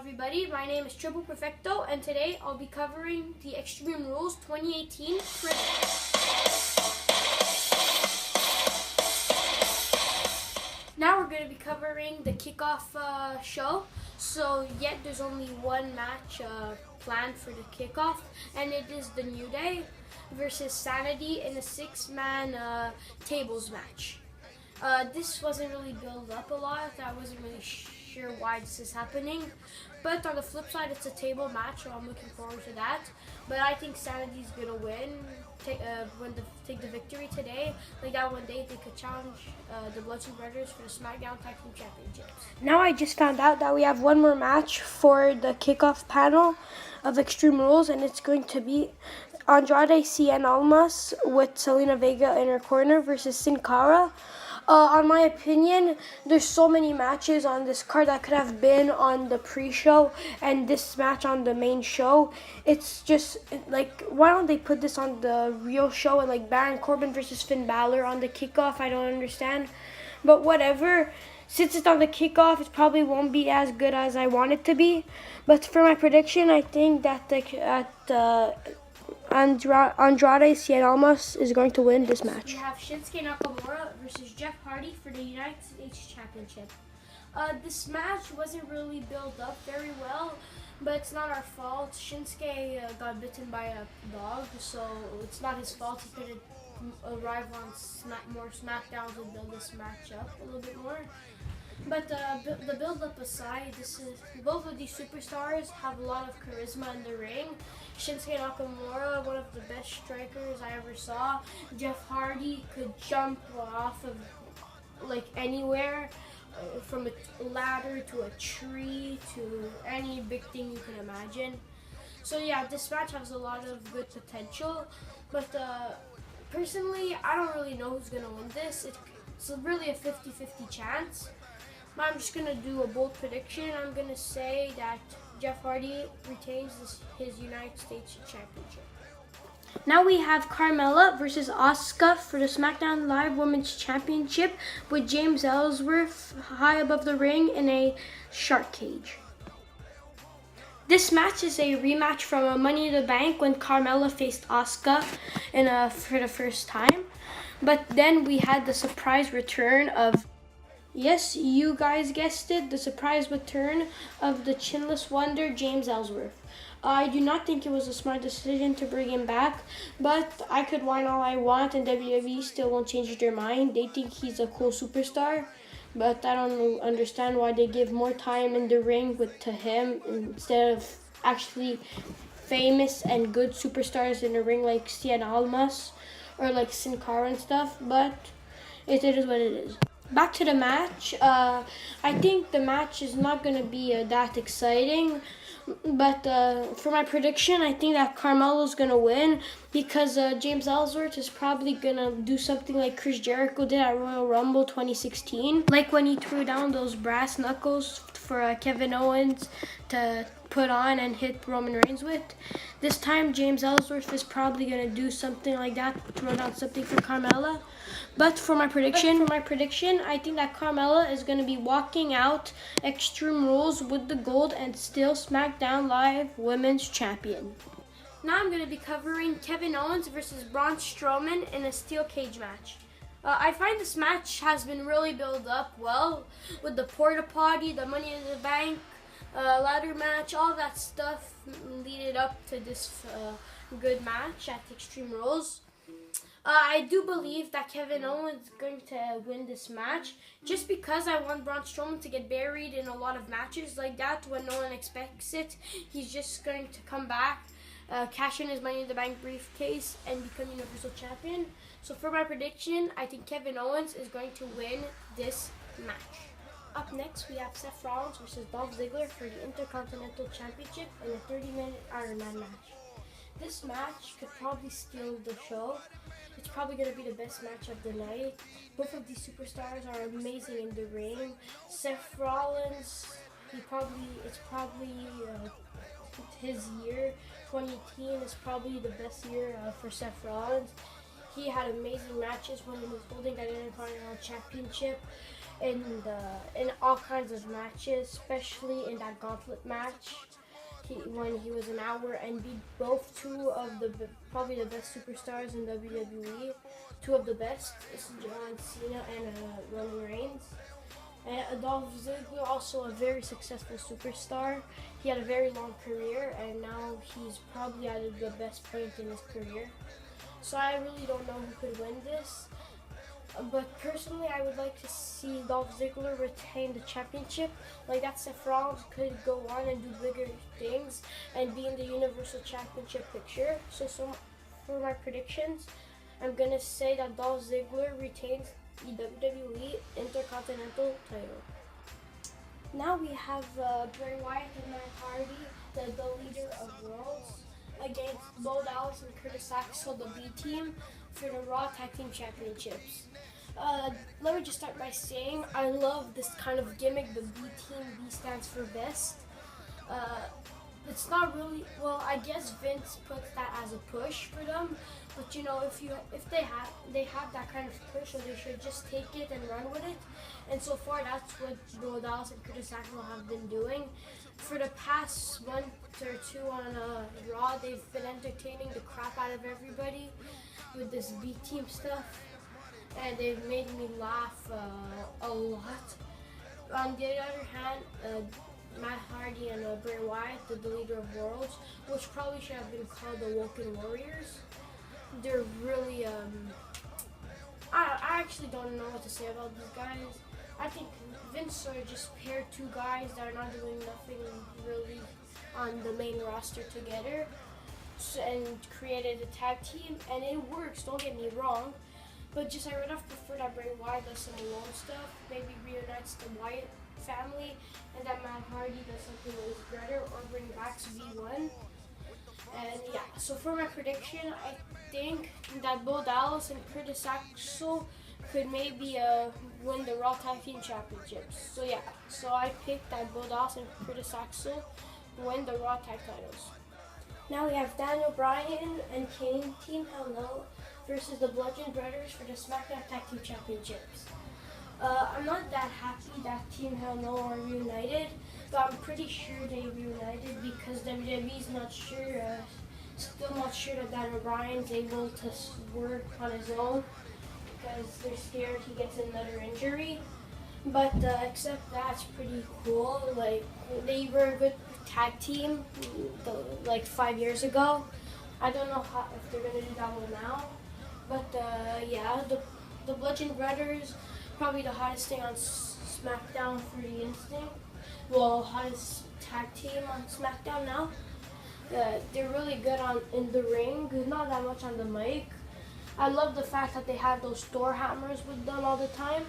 everybody, my name is Triple Perfecto and today I'll be covering the Extreme Rules 2018 Now we're going to be covering the kickoff show. So yet there's only one match planned for the kickoff, and it is the New Day versus Sanity in a 6-man tables match. This wasn't really built up a lot. I wasn't really sure why this is happening. But on the flip side, it's a table match, so I'm looking forward to that. But I think Sanity's gonna win, take the victory today. Like that one day, they could challenge the Bludgeon Brothers for the SmackDown Tag Team Championships. Now I just found out that we have one more match for the kickoff panel of Extreme Rules, and it's going to be Andrade Cien Almas with Selena Vega in her corner versus Sin Cara. On my opinion, there's so many matches on this card that could have been on the pre-show and this match on the main show. It's just like, why don't they put this on the real show and like Baron Corbin versus Finn Balor on the kickoff? I don't understand, but whatever. Since it's on the kickoff, it probably won't be as good as I want it to be. But for my prediction, I think that Andrade Cien Almas is going to win this match. We have Shinsuke Nakamura versus Jeff Hardy for the United States Championship. This match wasn't really built up very well, but it's not our fault. Shinsuke got bitten by a dog, so it's not his fault. He could arrive on more SmackDowns and build this match up a little bit more. But the build-up aside, both of these superstars have a lot of charisma in the ring. Shinsuke Nakamura, one of the best strikers I ever saw. Jeff Hardy could jump off of like anywhere, from a ladder to a tree to any big thing you can imagine. So yeah, this match has a lot of good potential. But personally, I don't really know who's gonna win this. It's really a 50-50 chance. I'm just going to do a bold prediction. I'm going to say that Jeff Hardy retains his United States Championship. Now we have Carmella versus Asuka for the SmackDown Live Women's Championship with James Ellsworth high above the ring in a shark cage. This match is a rematch from a Money in the Bank when Carmella faced Asuka for the first time. But then we had the surprise return of, yes, you guys guessed it, the surprise return of the Chinless Wonder, James Ellsworth. I do not think it was a smart decision to bring him back, but I could whine all I want and WWE still won't change their mind. They think he's a cool superstar, but I don't understand why they give more time in the ring to him instead of actually famous and good superstars in the ring like Cien Almas or like Sin Cara and stuff, but it is what it is. Back to the match. I think the match is not going to be that exciting, but for my prediction, I think that Carmella's going to win because James Ellsworth is probably going to do something like Chris Jericho did at Royal Rumble 2016, like when he threw down those brass knuckles for Kevin Owens to put on and hit Roman Reigns with. This time, James Ellsworth is probably going to do something like that, throw down something for Carmella. But for my prediction, I think that Carmella is going to be walking out Extreme Rules with the gold and still SmackDown Live Women's Champion. Now I'm going to be covering Kevin Owens versus Braun Strowman in a steel cage match. I find this match has been really built up well with the porta potty, the Money in the Bank, ladder match, all that stuff leading up to this good match at Extreme Rules. I do believe that Kevin Owens is going to win this match just because I want Braun Strowman to get buried in a lot of matches like that when no one expects it. He's just going to come back, cash in his Money in the Bank briefcase, and become Universal Champion. So for my prediction, I think Kevin Owens is going to win this match. Up next, we have Seth Rollins versus Dolph Ziggler for the Intercontinental Championship in a 30-minute Iron Man match. This match could probably steal the show. It's probably going to be the best match of the night. Both of these superstars are amazing in the ring. Seth Rollins, it's probably his year. 2018 is probably the best year for Seth Rollins. He had amazing matches when he was holding that Intercontinental Championship. in all kinds of matches, especially in that gauntlet match. When he was an hour and beat both two of probably the best superstars in WWE, two of the best, John Cena and Roman Reigns. And Dolph Ziggler, also a very successful superstar. He had a very long career, and now he's probably at the best point in his career. So I really don't know who could win this. But personally, I would like to see Dolph Ziggler retain the championship. Like that, Seth Rollins could go on and do bigger things and be in the Universal Championship picture. So for my predictions, I'm gonna say that Dolph Ziggler retains the WWE Intercontinental title. Now we have Bray Wyatt and Matt Hardy, the leader of Worlds, against Bo Dallas and Curtis Axel, the B team, for the Raw Tag Team Championships. Let me just start by saying I love this kind of gimmick. The B team, B stands for best. It's not really, well, I guess Vince puts that as a push for them, but you know, if they have that kind of push, so they should just take it and run with it. And so far, that's what Bo Dallas and Curtis Axel have been doing. For the past month or two on Raw, they've been entertaining the crap out of everybody with this B team stuff, and they've made me laugh a lot. On the other hand, Matt Hardy and Bray Wyatt, the leader of Worlds, which probably should have been called the Woken Warriors. They're really, I actually don't know what to say about these guys. I think Vince sort of just paired two guys that are not doing nothing really on the main roster together, and created a tag team, and it works, don't get me wrong, but just I would have preferred that Bray Wyatt does some alone stuff, maybe reunites the Wyatt family, and that Matt Hardy does something with his brother, or bring back V1. And yeah, so for my prediction, I think that Bo Dallas and Curtis Axel could maybe win the Raw Tag Team Championships. So yeah, so I picked that Bo Dallas and Curtis Axel win the Raw Tag titles. Now we have Daniel Bryan and Kane, Team Hell No, versus the Bludgeon Brothers for the SmackDown Tag Team Championships. I'm not that happy that Team Hell No are reunited, but I'm pretty sure they reunited because WWE's not sure, still not sure that Daniel Bryan's able to work on his own because they're scared he gets another injury. But except that's pretty cool. Like, they were a good tag team like 5 years ago. I don't know if they're gonna do that one now. But yeah, the Bludgeon Brothers, probably the hottest thing on SmackDown for the Instinct. Well, hottest tag team on SmackDown now. They're really good in the ring, not that much on the mic. I love the fact that they have those Thor hammers with them all the time.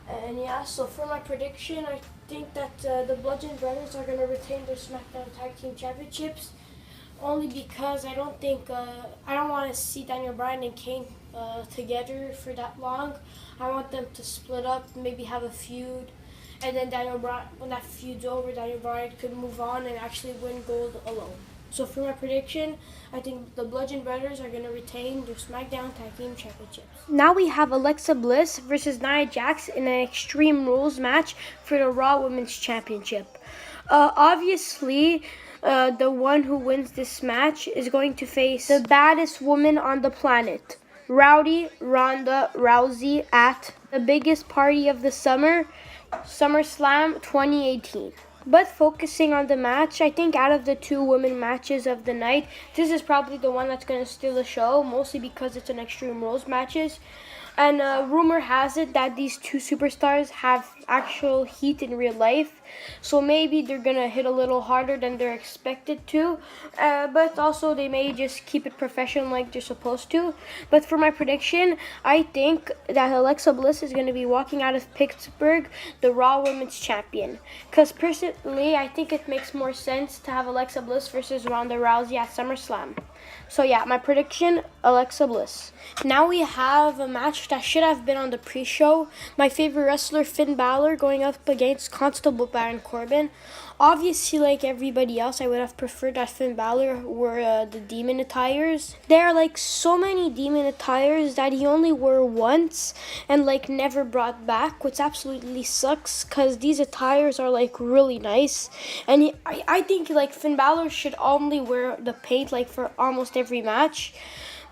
And yeah, so for my prediction, I think that the Bludgeon Brothers are going to retain their SmackDown Tag Team Championships, only because I don't want to see Daniel Bryan and Kane together for that long. I want them to split up, maybe have a feud, and then Daniel Bryan, when that feud's over, Daniel Bryan could move on and actually win gold alone. So for my prediction, I think the Bludgeon Brothers are going to retain their SmackDown Tag Team Championships. Now we have Alexa Bliss versus Nia Jax in an Extreme Rules match for the Raw Women's Championship. Obviously, the one who wins this match is going to face the baddest woman on the planet, Rowdy Ronda Rousey, at the biggest party of the summer, SummerSlam 2018. But focusing on the match, I think out of the two women matches of the night, this is probably the one that's going to steal the show, mostly because it's an Extreme Rules matches. And rumor has it that these two superstars have actual heat in real life. So maybe they're going to hit a little harder than they're expected to. But also they may just keep it professional like they're supposed to. But for my prediction, I think that Alexa Bliss is going to be walking out of Pittsburgh the Raw Women's Champion. Because personally, I think it makes more sense to have Alexa Bliss versus Ronda Rousey at SummerSlam. So yeah, my prediction, Alexa Bliss. Now we have a match that should have been on the pre-show. My favorite wrestler, Finn Balor, going up against Constable Baron Corbin. Obviously, like everybody else, I would have preferred that Finn Balor wore the demon attires. There are like so many demon attires that he only wore once and like never brought back, which absolutely sucks because these attires are like really nice. And I think like Finn Balor should only wear the paint like for almost every match,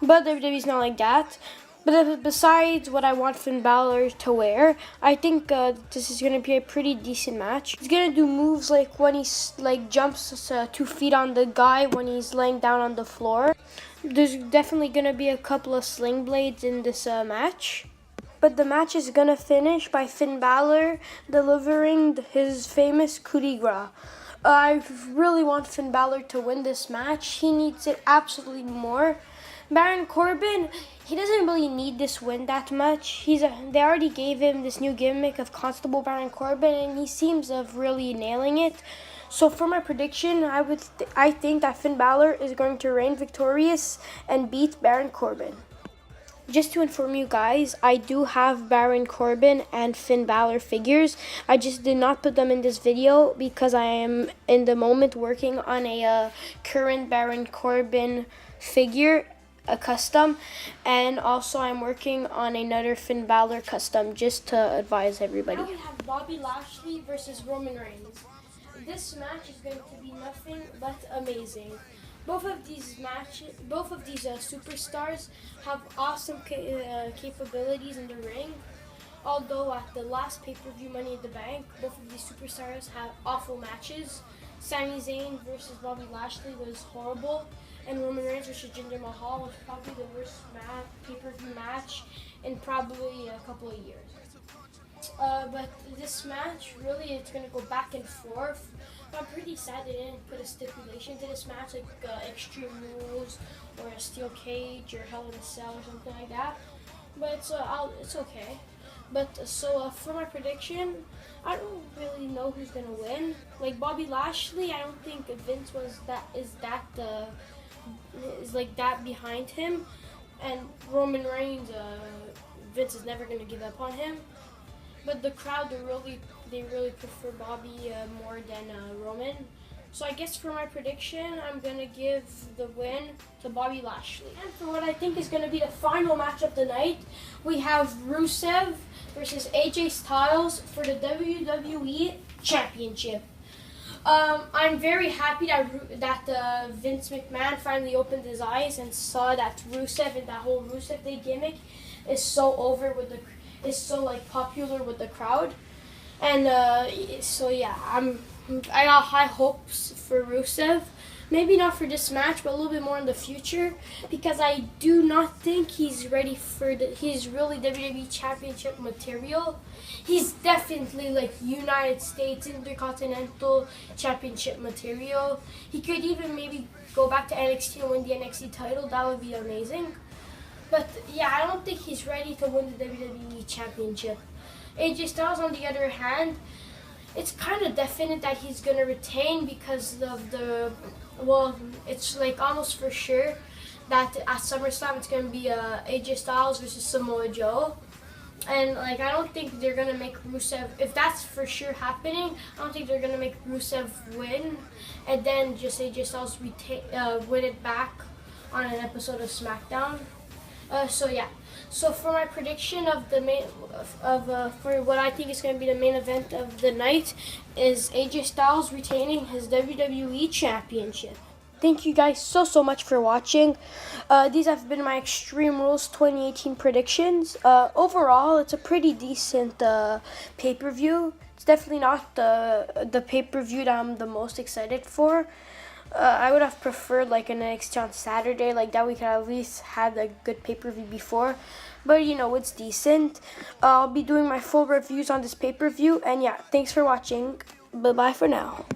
but WWE's not like that. But besides what I want Finn Balor to wear, I think this is gonna be a pretty decent match. He's gonna do moves like when he like jumps 2 feet on the guy when he's laying down on the floor. There's definitely gonna be a couple of sling blades in this match. But the match is gonna finish by Finn Balor delivering his famous coup de grace. I really want Finn Balor to win this match. He needs it absolutely more. Baron Corbin, he doesn't really need this win that much. They already gave him this new gimmick of Constable Baron Corbin, and he seems of really nailing it. So for my prediction, I think that Finn Balor is going to reign victorious and beat Baron Corbin. Just to inform you guys, I do have Baron Corbin and Finn Balor figures. I just did not put them in this video because I am in the moment working on a current Baron Corbin figure, a custom, and also I'm working on another Finn Balor custom, just to advise everybody. Now we have Bobby Lashley versus Roman Reigns. This match is going to be nothing but amazing. Both of these superstars have awesome capabilities in the ring. Although at the last pay-per-view Money in the Bank, both of these superstars had awful matches. Sami Zayn versus Bobby Lashley was horrible, and Roman Reigns versus Jinder Mahal was probably the worst pay-per-view match in probably a couple of years. But this match, really, it's going to go back and forth. I'm pretty sad they didn't put a stipulation to this match, like Extreme Rules or a Steel Cage or Hell in a Cell or something like that. But it's okay. But so for my prediction, I don't really know who's gonna win. Like Bobby Lashley, I don't think Vince is that behind him, and Roman Reigns, Vince is never gonna give up on him. But the crowd, they really prefer Bobby more than Roman. So I guess for my prediction, I'm going to give the win to Bobby Lashley. And for what I think is going to be the final match of the night, we have Rusev versus AJ Styles for the WWE Championship. I'm very happy that Vince McMahon finally opened his eyes and saw that Rusev and that whole Rusev Day gimmick is so like popular with the crowd. And so yeah, I got high hopes for Rusev. Maybe not for this match, but a little bit more in the future, because I do not think he's ready he's really WWE Championship material. He's definitely like United States Intercontinental Championship material. He could even maybe go back to NXT and win the NXT title. That would be amazing. But yeah, I don't think he's ready to win the WWE Championship. AJ Styles, on the other hand, it's kind of definite that he's going to retain because of it's like almost for sure that at SummerSlam it's going to be AJ Styles versus Samoa Joe. And like I don't think they're going to make Rusev, if that's for sure happening, I don't think they're going to make Rusev win and then just AJ Styles win it back on an episode of SmackDown. So yeah. So for my prediction of the for what I think is going to be the main event of the night is AJ Styles retaining his WWE Championship. Thank you guys so much for watching. These have been my Extreme Rules 2018 predictions. Overall, it's a pretty decent pay-per-view. It's definitely not the pay-per-view that I'm the most excited for. I would have preferred like an NXT on Saturday, like that we could at least have a good pay-per-view before. But you know, it's decent. I'll be doing my full reviews on this pay-per-view. And yeah, thanks for watching. Bye-bye for now.